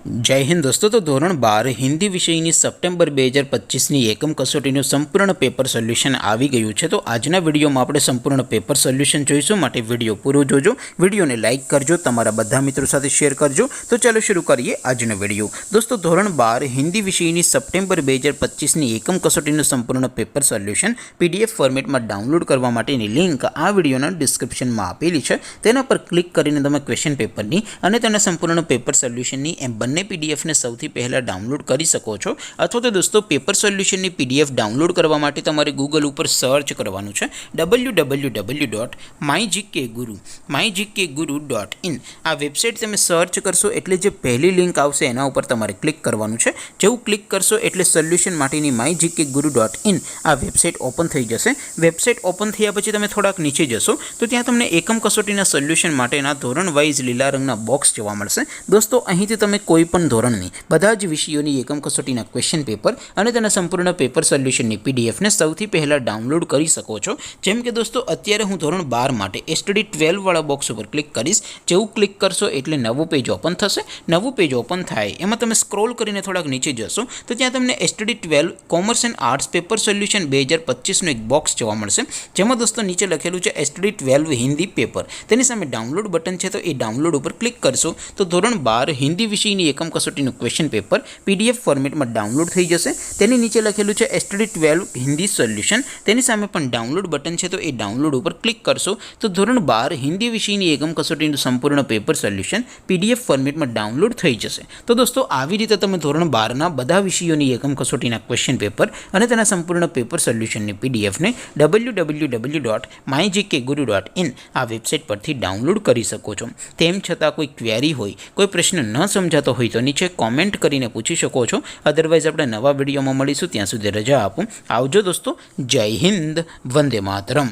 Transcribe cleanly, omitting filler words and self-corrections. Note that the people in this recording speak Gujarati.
जय हिंद दोस्तों। तो धोरण 12 हिंदी विषयनी सप्टेम्बर 2025 एकम कसोटीનું સંપૂર્ણ પેપર સોલ્યુશન આવી ગયું છે। તો આજના વિડીયોમાં આપણે સંપૂર્ણ પેપર સોલ્યુશન જોઈશું, માટે વિડીયો પૂરો જોજો, વિડીયોને લાઇક કરજો, તમારા બધા મિત્રો સાથે શેર કરજો। તો ચાલો શરૂ કરીએ આજનો વિડીયો। દોસ્તો ધોરણ 12 હિન્દી વિષયની સપ્ટેમ્બર 2025 એકમ કસોટીનું સંપૂર્ણ પેપર સોલ્યુશન પીડીએફ ફોર્મેટમાં ડાઉનલોડ કરવા માટેની લિંક આ વિડીયોના ડિસ્ક્રિપ્શનમાં આપેલી છે। તેના પર ક્લિક કરીને તમે ક્વેશ્ચન પેપરની અને તેના સંપૂર્ણ પેપર સોલ્યુશનની એમ બંને पीडीएफ ने સૌથી પહેલા ડાઉનલોડ કરી શકો છો। અથવા તો દોસ્તો પેપર સોલ્યુશનની પીડીએફ ડાઉનલોડ કરવા માટે તમારે ગૂગલ ઉપર સર્ચ કરવાનું છે www.mygkguru.in। આ વેબસાઇટ તમે સર્ચ કરશો એટલે જે પહેલી લિંક આવશે એના ઉપર તમારે ક્લિક કરવાનું છે। જેવું ક્લિક કરશો એટલે સોલ્યુશન માટેની mygkguru.in આ વેબસાઇટ ઓપન થઈ જશે। વેબસાઇટ ઓપન થયા પછી તમે થોડાક નીચે જશો તો ત્યાં તમને એકમ કસોટીના સોલ્યુશન માટેના ધોરણ વાઇઝ લીલા રંગના બોક્સ જોવા મળશે। દોસ્તો અહીંથી તમે કોઈ પણ ધોરણની બધા જ વિષયોની એકમ કસોટીના ક્વેશ્ચન પેપર અને તેના સંપૂર્ણ પેપર સોલ્યુશનની પીડીએફને સૌથી પહેલાં ડાઉનલોડ કરી શકો છો। જેમ કે દોસ્તો અત્યારે હું ધોરણ 12 માટે એસટીડી 12 વાળા બોક્સ ઉપર ક્લિક કરીશ। જેવું ક્લિક કરશો એટલે નવું પેજ ઓપન થશે। નવું પેજ ઓપન થાય એમાં તમે સ્ક્રોલ કરીને થોડાક નીચે જશો તો ત્યાં તમને STD 12 commerce and arts paper solution 2025નું એક બોક્સ જોવા મળશે, જેમાં દોસ્તો નીચે લખેલું છે એસટીડી 12 હિન્દી પેપર। તેની સામે ડાઉનલોડ બટન છે, તો એ ડાઉનલોડ ઉપર ક્લિક કરશો તો ધોરણ 12 હિન્દી વિષયની એકમ कसोटीનું क्वेश्चन पेपर पीडीएफ फॉर्मेट में डाउनलॉड थी जैसे। तेनी नीचे लखेलू है एसटीडी 12 हिंदी सोल्यूशन, तेनी सामे पण डाउनलॉड बटन है, तो ये डाउनलॉड पर क्लिक करशो तो धोरण 12 हिंदी विषयनी एकम कसोटीનું संपूर्ण पेपर सोल्यूशन पीडीएफ फॉर्मेट में डाउनलॉड थी जैसे। तो दोस्तों આવી રીતે તમે ધોરણ 12 ના બધા વિષયોની એકમ કસોટીના ક્વેશ્ચન પેપર અને તેના સંપૂર્ણ પેપર સોલ્યુશનની પીડીએફને www.mygkguru.in આ વેબસાઇટ પરથી ડાઉનલોડ કરી શકો છો। તેમ છતાં કોઈ ક્વેરી હોય, કોઈ પ્રશ્ન ન સમજાતો હોય તો નીચે कॉमेंट करीने पूछी शको छो। अदरवाइज अपने नवा विडियो में मळीशुं, त्यां सुधी रजा आपो। आवजो दोस्तों। जय हिंद, वंदे मातरम।